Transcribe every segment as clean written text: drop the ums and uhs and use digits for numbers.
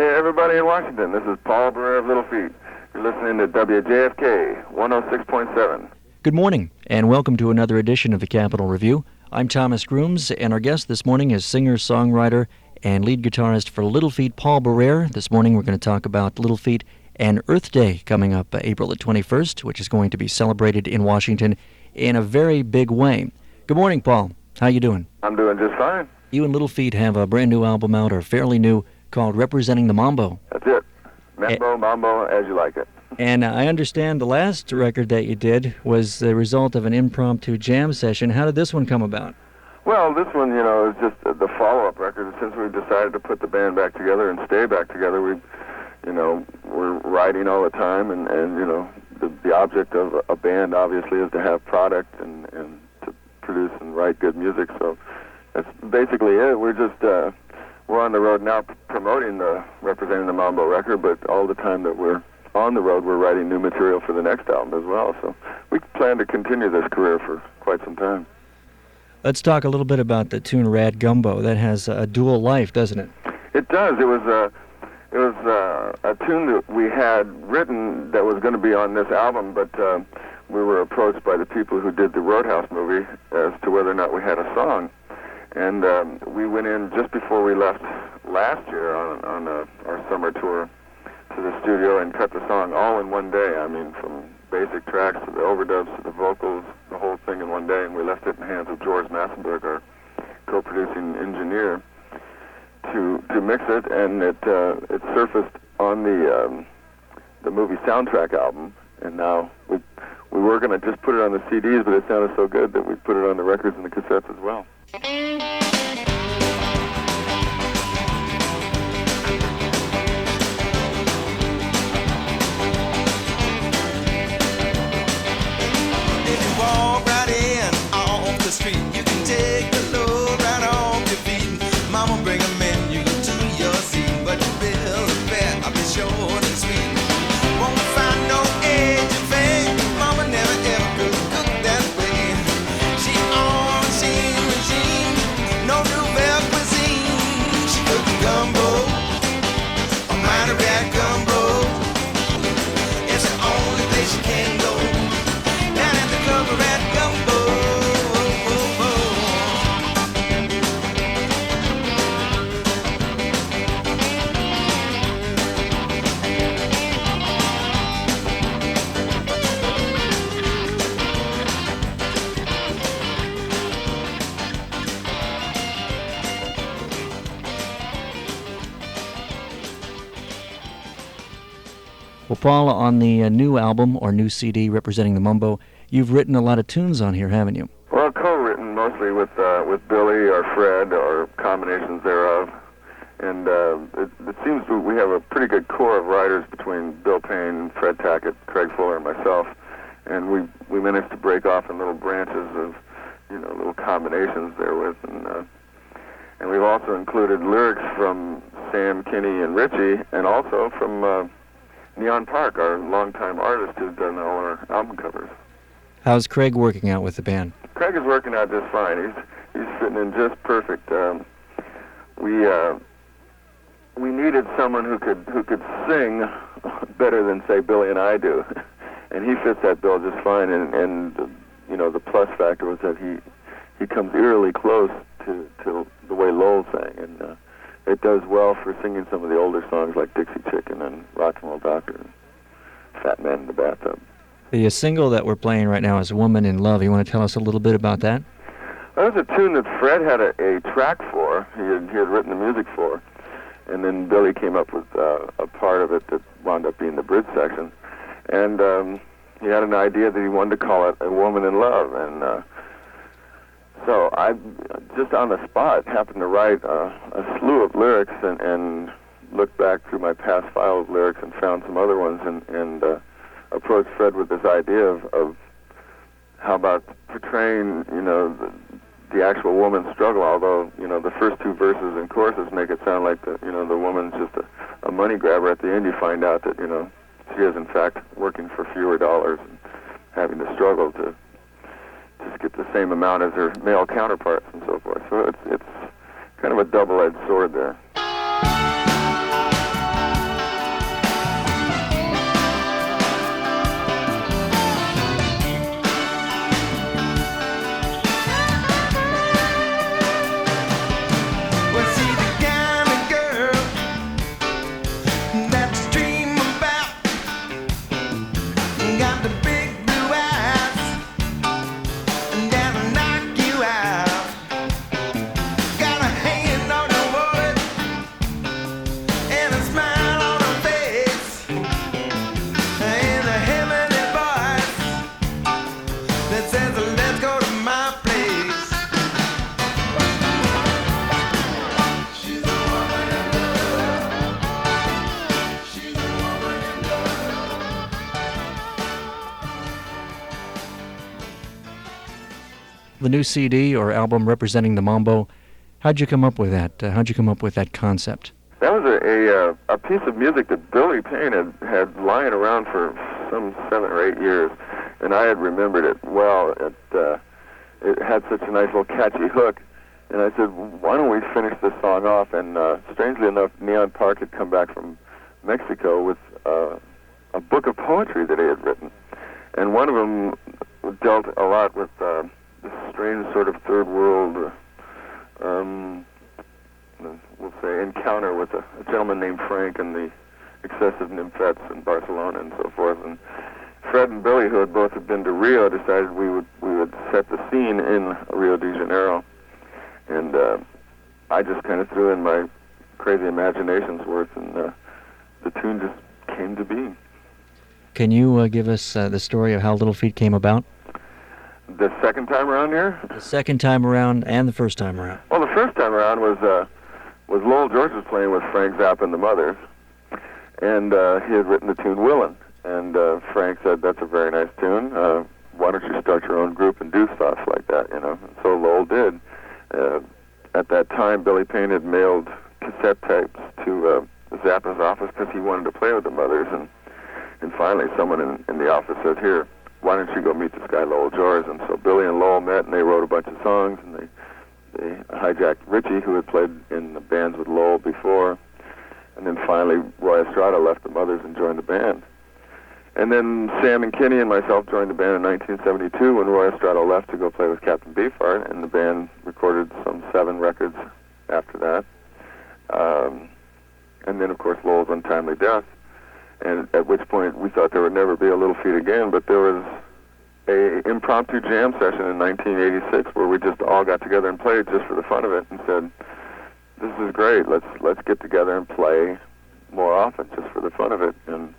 Hey, everybody in Washington, this is Paul Barrere of Little Feat. You're listening to WJFK 106.7. Good morning, and welcome to another edition of the Capitol Review. I'm Thomas Grooms, and our guest this morning is singer, songwriter, and lead guitarist for Little Feat, Paul Barrere. This morning we're going to talk about Little Feat and Earth Day coming up April the 21st, which is going to be celebrated in Washington in a very big way. Good morning, Paul. How you doing? I'm doing just fine. You and Little Feat have a brand new album out, or fairly new, called Representing the Mambo. That's it. Mambo, as you like it. And I understand the last record that you did was the result of an impromptu jam session. How did this one come about? Well, this one, is just the follow-up record. Since we decided to put the band back together and stay back together, we're writing all the time, and the object of a band, obviously, is to have product and to produce and write good music. So that's basically it. We're just... we're on the road now promoting the Representing the Mambo record, but all the time that we're on the road, we're writing new material for the next album as well. So we plan to continue this career for quite some time. Let's talk a little bit about the tune Rad Gumbo. That has a dual life, doesn't it? It does. It was a tune that we had written that was going to be on this album, but we were approached by the people who did the Roadhouse movie as to whether or not we had a song. And we went in just before we left last year on our summer tour to the studio and cut the song all in one day. I mean, from basic tracks to the overdubs to the vocals, the whole thing in one day. And we left it in the hands of George Massenberg, our co-producing engineer, to mix it. And it surfaced on the movie soundtrack album. And now we were going to just put it on the CDs, but it sounded so good that we put it on the records and the cassettes as well. Street. You can take the load right off your feet. Mama, bring 'em in, you go to your seat. But you build a bed, I'll be short and sweet. Won't find no edge of faith. Mama never ever could cook that way. She on regime, no nouvelle cuisine. She cooking gumbo, a minor rat gumbo. It's the only place she can go. Down at the club, a rat gumbo. Well, Paul, on the new album, or new CD, Representing the Mambo, you've written a lot of tunes on here, haven't you? Well, co-written mostly with Billy or Fred or combinations thereof. And it seems we have a pretty good core of writers between Bill Payne, Fred Tackett, Craig Fuller, and myself. And we managed to break off in little branches of, little combinations therewith. And we've also included lyrics from Sam, Kinney, and Richie, and also from Neon Park, our longtime artist who's done all our album covers. How's Craig working out with the band? Craig is working out just fine. He's fitting in just perfect. We needed someone who could sing better than, say, Billy and I do, and he fits that bill just fine. And the plus factor was that he comes eerily close to the way Lowell sang, and it does well for singing some of the older songs like Dixie Chicken and Rock and Roll Doctor and Fat Man in the Bathtub. The single that we're playing right now is Woman in Love. You want to tell us a little bit about that? That was a tune that Fred had a track for. He had written the music for. And then Billy came up with a part of it that wound up being the bridge section. And he had an idea that he wanted to call it A Woman in Love. And so I, just on the spot, happened to write a slew of lyrics and looked back through my past file of lyrics and found some other ones and approached Fred with this idea of how about portraying, the actual woman's struggle, although, the first two verses and choruses make it sound like the woman's just a money grabber. At the end you find out that, she is in fact working for fewer dollars and having to struggle to just get the same amount as her male counterparts and so forth. So it's kind of a double-edged sword there. new CD or album representing the Mambo, how'd you come up with that? How'd you come up with that concept? That was a piece of music that Billy Payne had lying around for some 7 or 8 years, and I had remembered it well. It had such a nice little catchy hook, and I said, why don't we finish this song off? And strangely enough, Neon Park had come back from Mexico with a book of poetry that he had written, and one of them dealt a lot with this strange sort of third world, we'll say, encounter with a gentleman named Frank and the excessive nymphets in Barcelona and so forth. And Fred and Billy, who had both been to Rio, decided we would set the scene in Rio de Janeiro. And I just kind of threw in my crazy imagination's worth, and the tune just came to be. Can you give us the story of how Little Feat came about? The second time around here? The second time around and the first time around. Well, the first time around was Lowell George was playing with Frank Zappa and the Mothers, and he had written the tune Willin'. And Frank said, that's a very nice tune. Why don't you start your own group and do stuff like that, you know? And so Lowell did. At that time, Billy Payne had mailed cassette tapes to Zappa's office because he wanted to play with the Mothers. And finally, someone in the office said, here, why don't you go meet this guy, Lowell George? And so Billy and Lowell met, and they wrote a bunch of songs, and they hijacked Richie, who had played in the bands with Lowell before. And then finally, Roy Estrada left the Mothers and joined the band. And then Sam and Kenny and myself joined the band in 1972 when Roy Estrada left to go play with Captain Beefheart, and the band recorded some 7 records after that. And then, of course, Lowell's untimely death, and at which point we thought there would never be a Little Feat again, but there was a impromptu jam session in 1986 where we just all got together and played just for the fun of it and said, this is great, let's get together and play more often just for the fun of it. And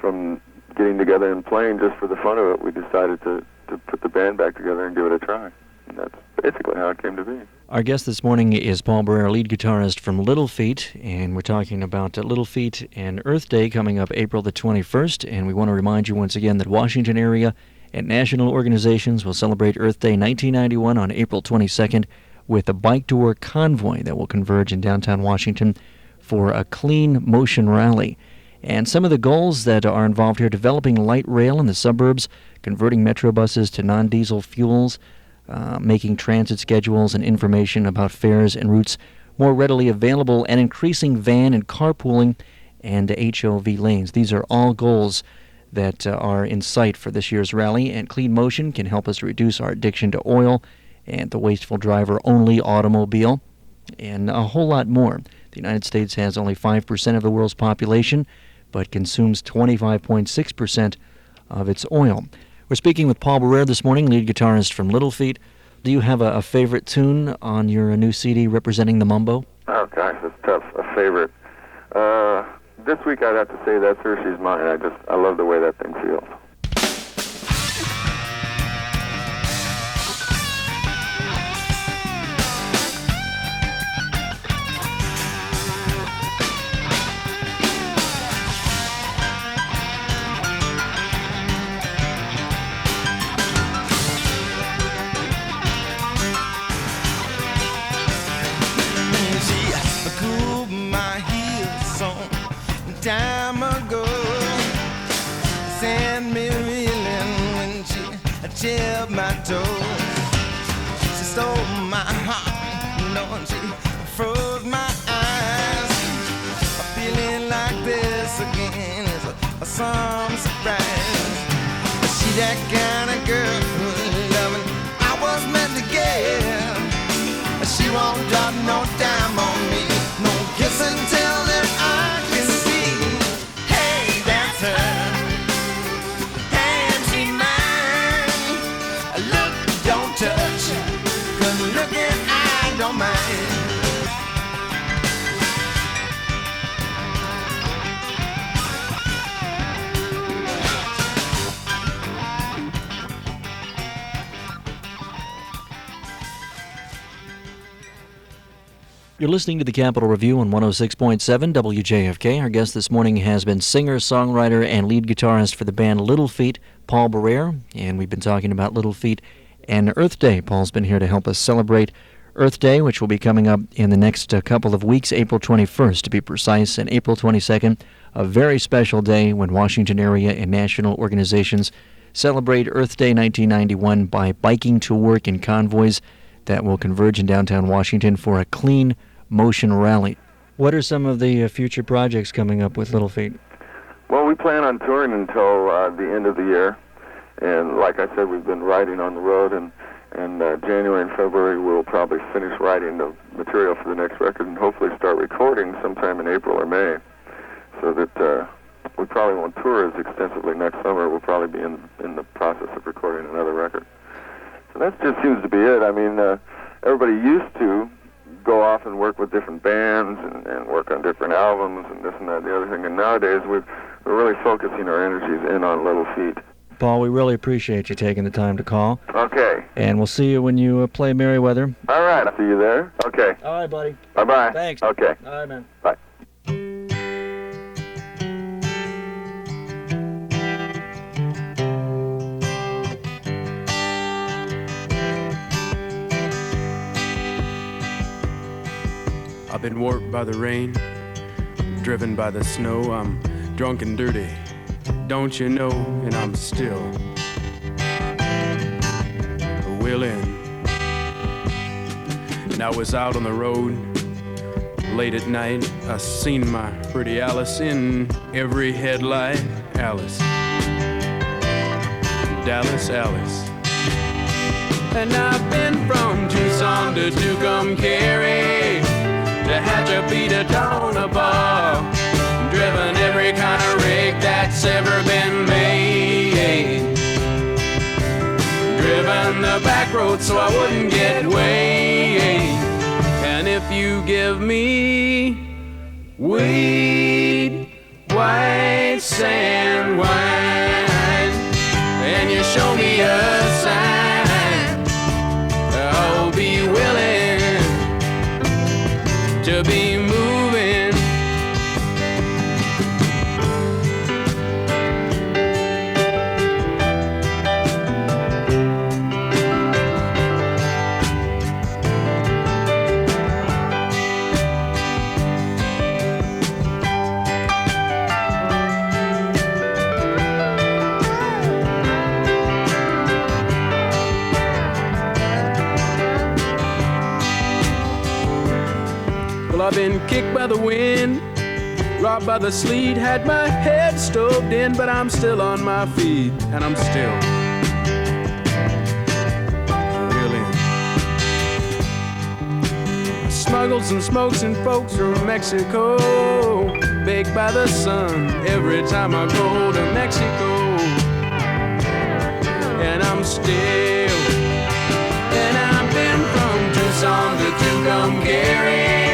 from getting together and playing just for the fun of it, we decided to put the band back together and give it a try. And that's basically how it came to be. Our guest this morning is Paul Barrere, lead guitarist from Little Feat, and we're talking about Little Feat and Earth Day coming up April the 21st, and we want to remind you once again that Washington area and national organizations will celebrate Earth Day 1991 on April 22nd with a bike-to-work convoy that will converge in downtown Washington for a clean motion rally. And some of the goals that are involved here: developing light rail in the suburbs, converting metro buses to non-diesel fuels, making transit schedules and information about fares and routes more readily available, and increasing van and carpooling and HOV lanes. These are all goals that are in sight for this year's rally, and Clean Motion can help us reduce our addiction to oil and the wasteful driver-only automobile, and a whole lot more. The United States has only 5% of the world's population, but consumes 25.6% of its oil. We're speaking with Paul Barrere this morning, lead guitarist from Little Feat. Do you have a favorite tune on your new CD representing the Mambo? Oh, gosh, that's tough. A favorite. This week I'd have to say That's Her, She's Mine. I love the way that thing feels. Time ago, sent me reeling when she chipped my toe. She stole my heart, you know, and she froze my eyes. Feeling like this again is some surprise. She that kind of girl who's loving I was meant to get. She won't drop no dime on me, no kiss until then I can see. You're listening to the Capitol Review on 106.7 WJFK. Our guest this morning has been singer, songwriter, and lead guitarist for the band Little Feat, Paul Barrere, and we've been talking about Little Feat and Earth Day. Paul's been here to help us celebrate Earth Day, which will be coming up in the next couple of weeks, April 21st to be precise, and April 22nd, a very special day when Washington area and national organizations celebrate Earth Day 1991 by biking to work in convoys that will converge in downtown Washington for a clean motion rally. What are some of the future projects coming up with Little Feat? Well, we plan on touring until the end of the year, and like I said, we've been writing on the road, and January and February we'll probably finish writing the material for the next record and hopefully start recording sometime in April or May, so that we probably won't tour as extensively next summer. We'll probably be in the process of recording another record. So that just seems to be it. I mean, everybody used to go off and work with different bands and work on different albums and this and that and the other thing, and nowadays we're really focusing our energies in on Little Feat. Paul, we really appreciate you taking the time to call. Okay. And we'll see you when you play Merriweather. All right, I'll see you there. Okay. All right, buddy. Bye-bye. Thanks. Okay. All right, man. Bye. I've been warped by the rain, driven by the snow. I'm drunk and dirty, don't you know? And I'm still willing. And I was out on the road late at night. I seen my pretty Alice in every headlight. Alice, Dallas, Alice. And I've been from Tucson to Tucumcari, to Hatchapee to Tonopah, driven every kind of rig that's ever been made, driven the back road so I wouldn't get weighed. And if you give me weed, white sand wine, and you show me a sign, I'll be willing to be moving. Well, I've been kicked by the wind, robbed by the sleet, had my head stoved in, but I'm still on my feet, and I'm still willing. Smuggles and smokes and folks from Mexico, baked by the sun every time I go to Mexico. And I'm still, and I've been from Tucson to Tucumcari,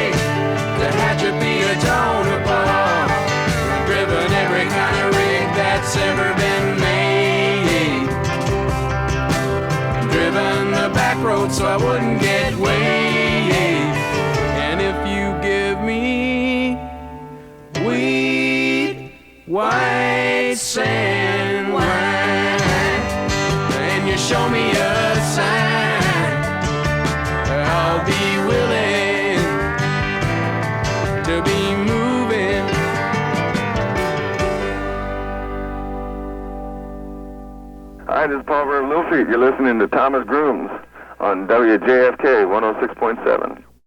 to Hatchapee to Tonopah, driven every kind of rig that's ever been made, driven the back road so I wouldn't get weighed. And if you give me weed, white sand wine, and you show me a sign, I'll be willing to be moving. Hi, this is Paul Barrere of Little Feat. You're listening to Thomas Grooms on WJFK 106.7.